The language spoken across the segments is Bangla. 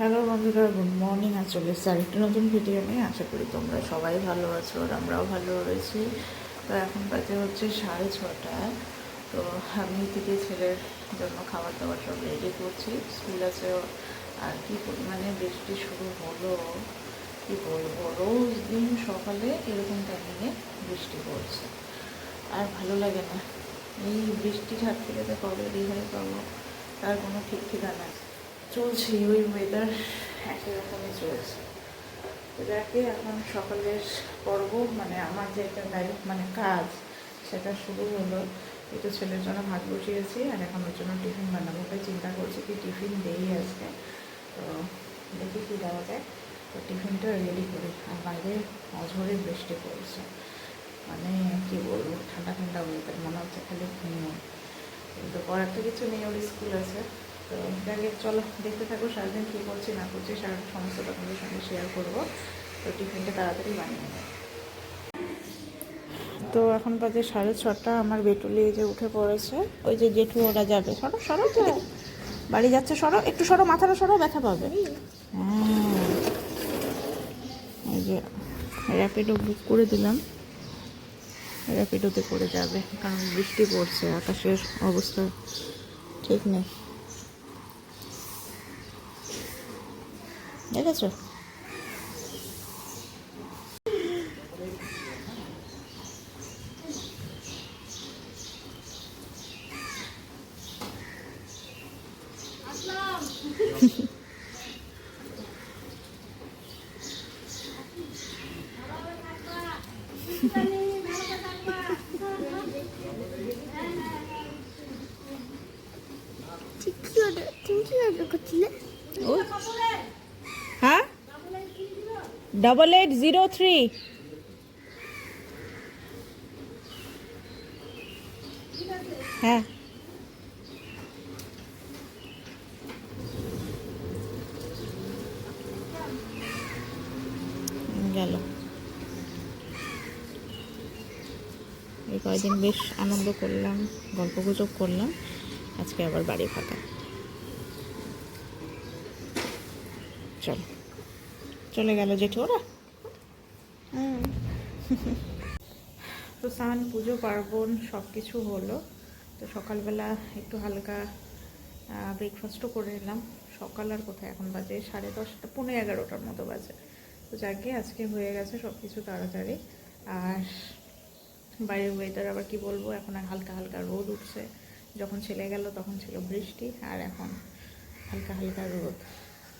হ্যালো বন্ধুরা, গুড মর্নিং। আর চলে এসেছি আরেকটি নতুন ভিডিও নিয়ে। আশা করি তোমরা সবাই ভালো আছো আর আমরাও ভালো রয়েছি। তো এখন বাজে হচ্ছে 6:30। তো আমি থেকে ছেলের জন্য খাবার দাবার সব রেডি করছি, স্কুল আছে। আর কি পরিমাণে বৃষ্টি শুরু হলো কি বলবো, রোজ দিন সকালে এরকম টাইমিংয়ে বৃষ্টি পড়ছে, আর ভালো লাগে না। এই বৃষ্টির হাত থেকে তো কবে রেহাই পাবো তার কোনো ঠিক ঠিকানা চলছে। ওই ওয়েদার একই রকমই চলছে। এটাকে এখন সকালের পর্ব, মানে আমার যে একটা কাজ, সেটা শুরু হলো। একটু ছেলের জন্য ভাত বসিয়েছি, আর এখন ওর জন্য টিফিন বানাবো। তাই চিন্তা করছি কি টিফিন দেই আজকে। তো দেখি কী দেওয়া যায়। তো টিফিনটা রেডি করি। আর বাইরে অঝরে বৃষ্টি পড়ছে, মানে কী বলবো, ঠান্ডা ঠান্ডা ওয়েদার, মনে হচ্ছে খালি ঘুমো। কিন্তু করার তো কিছু নেই, ওর স্কুল আছে। তো আগে চলো দেখতে থাকো সারাদিন কী করছি না করছি, সারা সমস্তটা তোমাদের সঙ্গে শেয়ার করবো। তো টিফিনটা তাড়াতাড়ি বানিয়ে নেব। তো এখন বাজে 6:30। আমার বেটুলি এই যে উঠে পড়েছে। ওই যে জেঠু ওরা যাবে, সরো সরো, বাড়ি যাচ্ছে, সরো একটু, সরো মাথাটা সরো, ব্যথা পাবে। হ্যাঁ, এই যে র্যাপিডো বুক করে দিলাম, র্যাপিডোতে করে যাবে, কারণ বৃষ্টি পড়ছে, আকাশের অবস্থা ঠিক নেই, দেখেছো? হ্যাঁ, 8803। হ্যাঁ, গেল। এই কয়েকদিন বেশ আনন্দ করলাম, গল্প গুজব করলাম, আজকে আবার বাড়ি ফাঁকা। চলো, চলে গেল জেঠু ওরা। তো স্নান, পুজো পার্বণ সব কিছু হলো। তো সকালবেলা একটু হালকা ব্রেকফাস্টও করে নিলাম। সকাল আর কোথায়, এখন বাজে 10:30, 11:15 মতো বাজে। তো যাকে আজকে হয়ে গেছে সব কিছু তাড়াতাড়ি। আর বাইরের ওয়েদার আবার কি বলবো, এখন আর হালকা হালকা রোদ উঠছে। যখন ছেলে গেল তখন ছিল বৃষ্টি, আর এখন হালকা হালকা রোদ।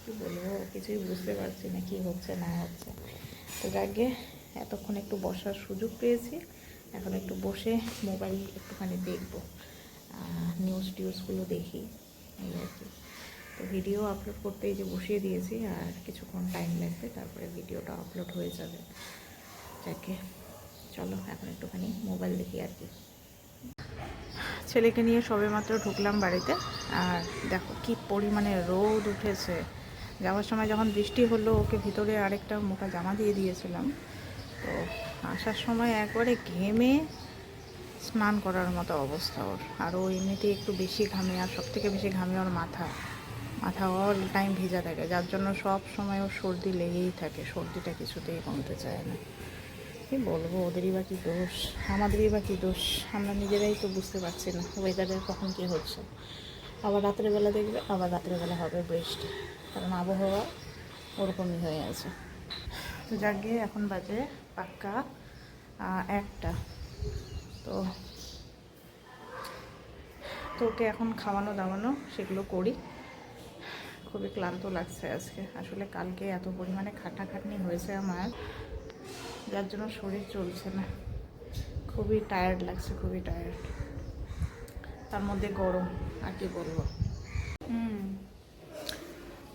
কি বলবো, কিছুই বুঝতে পারছি না কি হচ্ছে না হচ্ছে। তো যাকে এতক্ষণ একটু বসার সুযোগ পেয়েছি, এখন একটু বসে মোবাইল একটুখানি দেখবো, নিউজ টিউজগুলো দেখি, এই আর কি। তো ভিডিও আপলোড করতে এই যে বসিয়ে দিয়েছি, আর কিছুক্ষণ টাইম লাগবে, তারপরে ভিডিওটা আপলোড হয়ে যাবে। যাকে চলো এখন একটুখানি মোবাইল দেখি আর কি। ছেলেকে নিয়ে সবেমাত্র ঢুকলাম বাড়িতে, আর দেখো কি পরিমাণে রোদ উঠেছে। যাওয়ার সময় যখন বৃষ্টি হলো, ওকে ভিতরে আরেকটা মোটা জামা দিয়ে দিয়েছিলাম। তো আসার সময় একবারে ঘেমে স্নান করার মতো অবস্থা ওর। আর ও এমনিতেই একটু বেশি ঘামে, আর সব থেকে বেশি ঘামে ওর মাথা। মাথা অল টাইম ভেজা থাকে, যার জন্য সব সময় ওর সর্দি লেগেই থাকে। সর্দিটা কিছুতেই কমতে চায় না। কি বলবো, ওদেরই বা কী দোষ, আমাদেরই বা কী দোষ, আমরা নিজেরাই তো বুঝতে পারছি না ওয়েদারের কখন কী হচ্ছে। আবার রাত্রেবেলা দেখবে, আবার রাত্রেবেলা হবে বৃষ্টি, কারণ আবহাওয়া ওরকমই হয়ে আছে। তো যাকে এখন বাজে পাক্কা 1টা। তো ওকে এখন খাওয়ানো দাওয়ানো সেগুলো করি। খুবই ক্লান্ত লাগছে আজকে, আসলে কালকে এত পরিমাণে খাটাখাটনি হয়েছে আমার, যার জন্য শরীর চলছে না। খুবই টায়ার্ড লাগছে, খুবই টায়ার্ড, তার মধ্যে গরম, আর কি বলবো।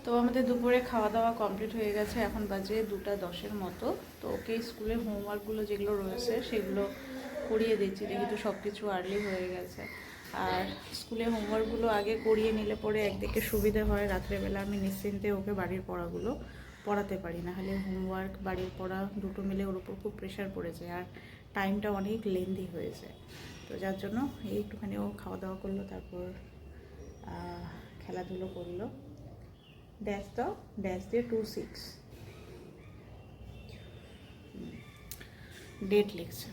তো আমাদের দুপুরে খাওয়া দাওয়া কমপ্লিট হয়ে গেছে, এখন বাজে 2:10 মতো। তো ওকে স্কুলে হোমওয়ার্কগুলো যেগুলো রয়েছে সেগুলো করিয়ে দিচ্ছি, যেহেতু সব কিছু আর্লি হয়ে গেছে। আর স্কুলে হোমওয়ার্কগুলো আগে করিয়ে নিলে পরে একদিকে সুবিধে হয়, রাত্রেবেলা আমি নিশ্চিন্তে ওকে বাড়ির পড়াগুলো পড়াতে পারি। না হলে হোমওয়ার্ক বাড়ির পড়া দুটো মিলে ওর উপর খুব প্রেশার পড়ে যায়, আর টাইমটা অনেক লেন্দি হয়ে যায়। তো যার জন্য এই একটুখানি ও খাওয়া দাওয়া করলো, তারপর খেলাধুলো করলো, ড্যাশ দাও, ড্যাশ দিয়ে 26 ডেট লিখছে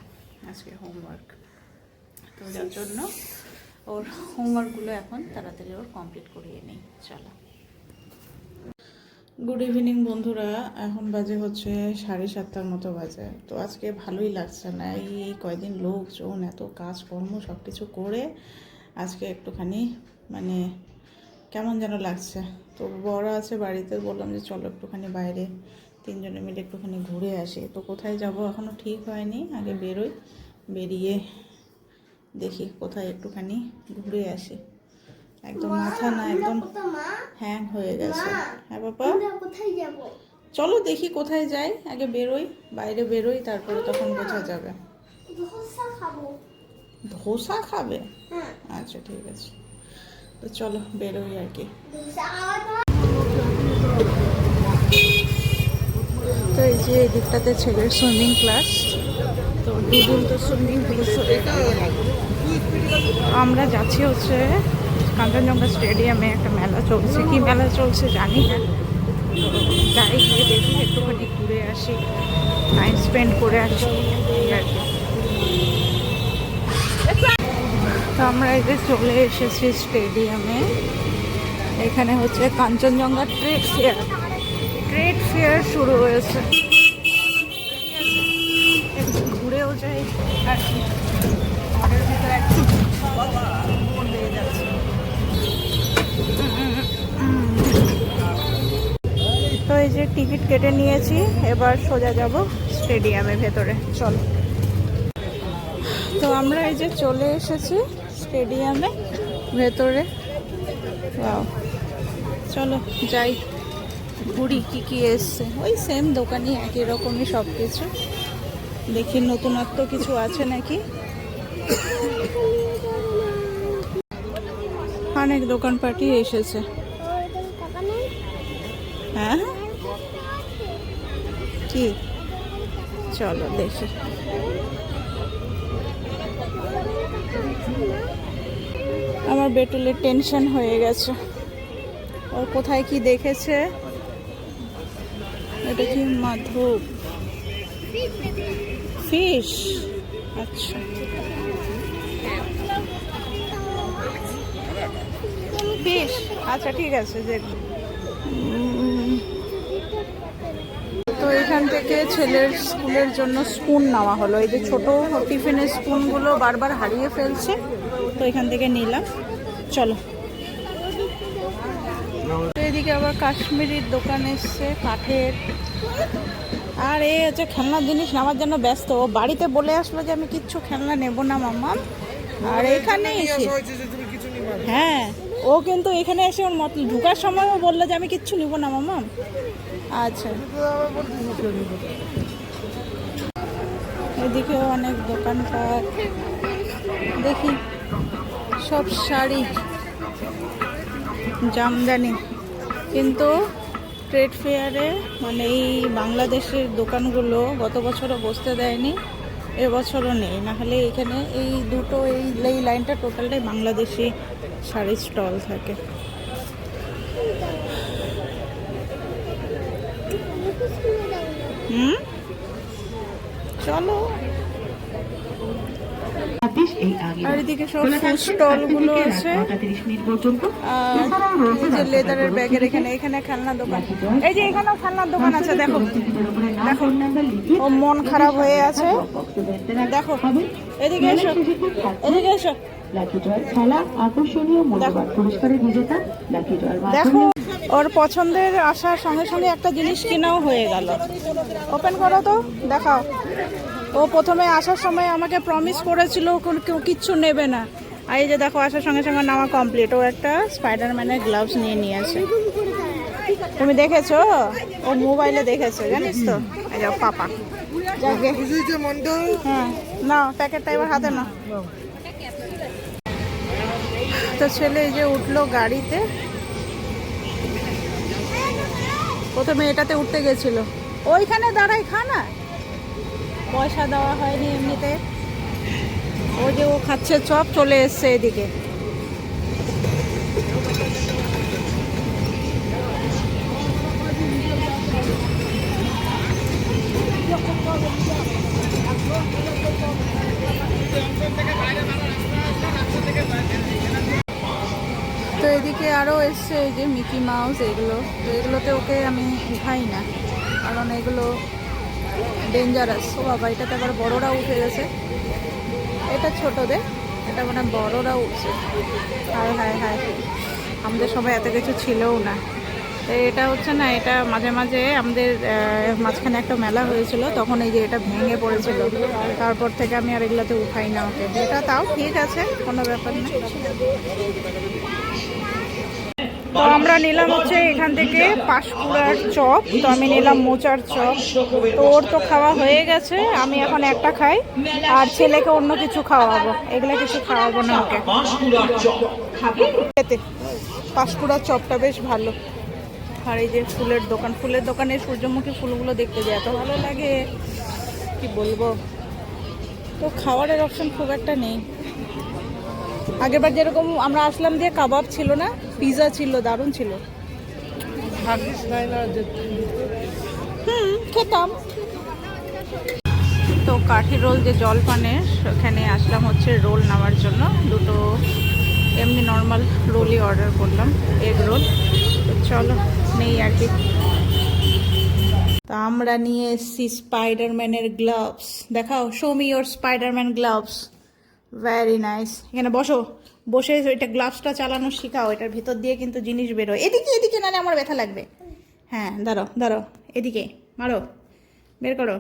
আজকে হোমওয়ার্ক। তো যার জন্য ওর হোমওয়ার্কগুলো এখন তাড়াতাড়ি ওর কমপ্লিট করিয়ে নেই। চলো, গুড ইভিনিং বন্ধুরা। এখন বাজে হচ্ছে 7:30 মতো বাজে। তো আজকে ভালোই লাগছে না, এই কয়দিন লোকজন এত কাজকর্ম সব কিছু করে আজকে একটুখানি মানে কেমন যেন লাগছে। তো বড় আছে বাড়িতে, বললাম যে চলো একটুখানি বাইরে 3 জনে মিলে একটুখানি ঘুরে আসি। তো কোথায় যাব এখনও ঠিক হয়নি, আগে বেরোই, বেরিয়ে দেখি কোথায় একটুখানি ঘুরে আসি। একদম মাথা না একদম হ্যাং হয়ে গেছে। হ্যাঁ বাবা, কোথায় যাব? চলো দেখি কোথায় যাই, আগে বেরোই, বাইরে বেরোই, তারপরে তখন বোঝা যাবে। ধোসা খাবো। ধোসা খাবে? হ্যাঁ। আচ্ছা ঠিক আছে, তো চলো বেরোই আর কি। তো এই যে এই দিকটাতে ছেলের সুইমিং ক্লাস, তো দুদিন তো সুইমিং পুলে চলে গেল। আমরা যাচ্ছি হচ্ছে কাঞ্চনজঙ্ঘা স্টেডিয়ামে, একটা মেলা চলছে, কি মেলা চলছে জানি না। তো যাই গিয়ে দেখি, একটুখানি ঘুরে আসি, টাইম স্পেন্ড করে আসি এই আর কি। তো আমরা এই যে চলে এসেছি স্টেডিয়ামে। এখানে হচ্ছে কাঞ্চনজঙ্ঘা ট্রেড ফেয়ার শুরু হয়েছে। একটু ঘুরেও যাই আর কি, ঘরের ভিতরে একটু বোর হয়ে যাচ্ছে। তো এই যে টিকিট কেটে নিয়েছি, এবার সোজা যাব স্টেডিয়ামের ভেতরে। চলো, তো আমরা এই যে চলে এসেছি স্টেডিয়ামে ভেতরে। চলো যাই, ঘুরি, কি কি এসছে। ওই সেম দোকানই, একই রকমই সব কিছু। দেখি নতুনত্ব কিছু আছে নাকি। অনেক দোকানপাটি এসেছে। হ্যাঁ কি, চলো দেখি। আমার বেটুলের টেনশন হয়ে গেছে, ওর কোথায় কি দেখেছে। এটা কি মাধব ফিশ? আচ্ছা, ফিশ, আচ্ছা ঠিক আছে দেখব। তো এখান থেকে ছেলের স্কুলের জন্য স্পুন নেওয়া হলো। এই যে ছোট টিফিনের স্পুনগুলো বারবার হারিয়ে ফেলছে, তো এখান থেকে নিলাম। চলো, এদিকে আবার কাশ্মীরির দোকান এসছে কাঠের। আর এই হচ্ছে খেলনার জিনিস নেওয়ার জন্য ব্যস্ত। ও বাড়িতে বলে আসলো যে আমি কিচ্ছু খেলনা নেব না মাম্মা, আর এখানে এসে হ্যাঁ, ও কিন্তু এখানে এসে ওর মত ঢোকার সময়ও বললো যে আমি কিচ্ছু নিব না মাম্মা। আচ্ছা, এদিকেও অনেক দোকানপাট, দেখি সব শাড়ি, জামদানি। কিন্তু ট্রেড ফেয়ারে মানে এই বাংলাদেশের দোকানগুলো গত বছরও বসতে দেয়নি, এবছরও নেই। না হলে এখানে এই দুটো এই লাইনটা টোটালটাই বাংলাদেশি শাড়ির স্টল থাকে। চলো, আর এদিকে সব ফুড স্টল গুলো আছে, আর যে লেদারের ব্যাগের এখানে খেলনার দোকান। এই যে এখানেও খেলনার দোকান আছে, দেখো দেখো, ও মন খারাপ হয়ে আছে, দেখো এদিকে এসো, এদিকে এসো, দেখো ওর পছন্দের আসার সঙ্গে সঙ্গে একটা জিনিস কেনাও হয়ে গেল। ওপেন করো তো, দেখাও। ও প্রথমে আসার সময় আমাকে প্রমিস করেছিল কেউ কিচ্ছু নেবে না, আর এই যে দেখো আসার সঙ্গে সঙ্গে নেওয়া কমপ্লিট। ও একটা স্পাইডারম্যানের গ্লাভস নিয়ে নিয়েছে, তুমি দেখেছো? ও মোবাইলে দেখেছে, জানিস তো। এই যাও পাপা, হ্যাঁ না প্যাকেটটা এবার হাতে না। তো ছেলে এই যে উঠলো গাড়িতে, প্রথমে এটাতে উঠতে গেছিল, ওইখানে দাঁড়াই খা না, পয়সা দেওয়া হয়নি এমনিতে। ওই যে ও খাচ্ছে চপ, চলে এসছে এদিকে। আরও এসছে এই যে মিকি মাউস, এগুলো তো এগুলোতে ওকে আমি উঠাই না, কারণ এগুলো ডেঞ্জারাস। ও বাবা, এটাতে আবার বড়রা উঠে গেছে। এটা ছোটদের, এটা মানে বড়রা উঠছে। হায় হায় হায়, আমাদের সময় এত কিছু ছিলও না। তো এটা হচ্ছে না, এটা মাঝে মাঝে আমাদের মাঝখানে একটা মেলা হয়েছিল, তখন এই যে এটা ভেঙে পড়েছিল। তারপর থেকে আমি আর এগুলোতে উঠাই না ওকে। এটা তাও ঠিক আছে, কোনো ব্যাপার না। তো আমরা নিলাম হচ্ছে এখান থেকে পাঁশকুড়ার চপ। তো আমি নিলাম মোচার চপ। তো ওর তো খাওয়া হয়ে গেছে, আমি এখন একটা খাই আর ছেলেকে অন্য কিছু খাওয়াবো। এগুলো কিছু খাওয়াবো না ওকে। খেতে পাঁশকুড়ার চপটা বেশ ভালো। আর এই যে ফুলের দোকান, ফুলের দোকানে সূর্যমুখী ফুলগুলো দেখতে যায় এত ভালো লাগে, কি বলবো। তো খাওয়ারের অপশন খুব একটা নেই। আগেরবার যেরকম আমরা আসলাম দিয়ে কাবাব ছিল না, পিৎজা ছিল, দারুণ ছিল। খেতাম। তো কাঠি রোল যে জলপানের, সেখানে আসলাম হচ্ছে রোল নেওয়ার জন্য। দুটো এমনি নর্মাল রোলই অর্ডার করলাম, এগ রোল। তো চলো নেই আর কি। তা আমরা নিয়ে এসেছি স্পাইডারম্যানের গ্লাভস। দেখাও, show me your Spiderman gloves. Very nice. এখানে বসো, বসে ওইটা গ্লাভসটা চালানো শেখাও। এটার ভিতর দিয়ে কিন্তু জিনিস বেরোয়। এদিকে এদিকে, নাহলে আমার ব্যথা লাগবে। হ্যাঁ, দাঁড়াও দাঁড়াও, এদিকে মারো, বের করো।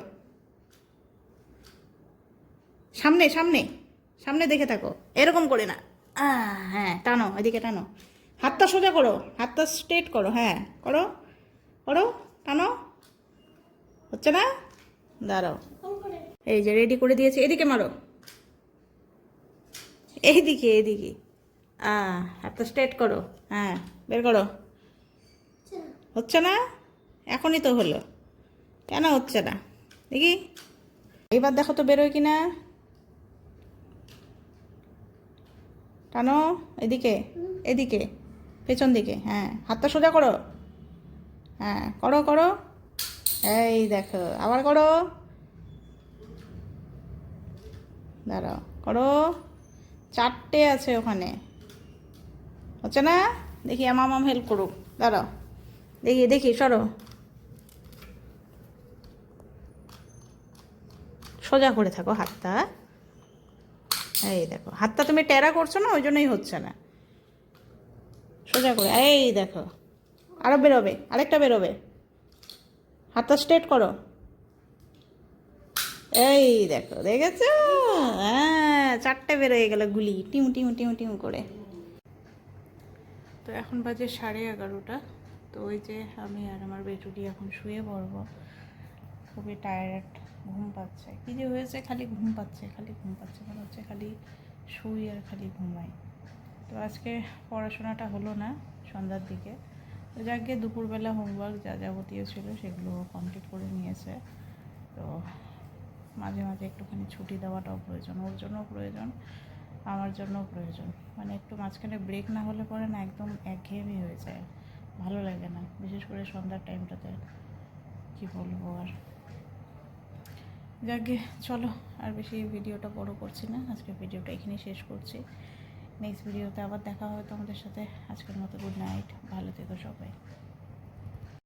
সামনে সামনে সামনে দেখে থাকো, এরকম করে না। হ্যাঁ, টানো, এদিকে টানো। হাতটা সোজা করো, হাতটা স্ট্রেট করো। হ্যাঁ, করো করো, টানো। হচ্ছে না, দাঁড়াও। এই যে রেডি করে দিয়েছি, এদিকে মারো, এইদিকে এদিকে। হাতটা স্ট্রেট করো। হ্যাঁ, বের করো। হচ্ছে না, এখনই তো হলো, কেন হচ্ছে না দেখি। এবার দেখো তো বেরোয় কিনা। টানো, এদিকে এদিকে, পেছন দিকে। হ্যাঁ, হাতটা সোজা করো। হ্যাঁ, করো করো। এই দেখো, আবার করো। দাঁড়াও, করো। চারটে আছে ওখানে, হচ্ছে না। দেখি মামাম হেল্প করুক, দাঁড়াও। দেখি দেখি, সরো। সোজা করে থাকো হাতটা। এই দেখো, হাতটা তুমি টেরা করছো না, ওই জন্যই হচ্ছে না। সোজা করে, এই দেখো, আরো বেরোবে, আরেকটা বেরোবে। হাতটা স্ট্রেট করো। এই দেখো, দেখেছো? হ্যাঁ, চারটে বেরোয় গেল গুলি, টিউ টিউ টিউ টিউ করে। তো এখন বাজে 11:30। তো ওই যে আমি আর আমার বেটুটি এখন শুয়ে পড়বো। খুবই টায়ার্ড, ঘুম পাচ্ছে। কী যে হয়েছে, খালি ঘুম পাচ্ছে, খালি ঘুম পাচ্ছে, মনে হচ্ছে খালি শুই আর খালি ঘুমাই। তো আজকে পড়াশোনাটা হলো না সন্ধ্যার দিকে। তো যাকে দুপুরবেলা হোমওয়ার্ক যা যাবতীয় ছিল সেগুলো কমপ্লিট করে নিয়েছে। তো মাঝে মাঝে একটুখানি ছুটি দেওয়াটাও প্রয়োজন, ওর জন্যও প্রয়োজন, আমার জন্যও প্রয়োজন। মানে একটু মাঝখানে ব্রেক না হলে পরে না একদম একঘেয়েমি হয়ে যায়, ভালো লাগে না, বিশেষ করে সন্ধ্যার টাইমটাতে। কি বলবো আর। যাকে চলো, আর বেশি ভিডিওটা বড় করছি না, আজকে ভিডিওটা এখানেই শেষ করছি। নেক্সট ভিডিওতে আবার দেখা হবে তোমাদের সাথে। আজকের মতো গুড নাইট, ভালো থেকো সবাই।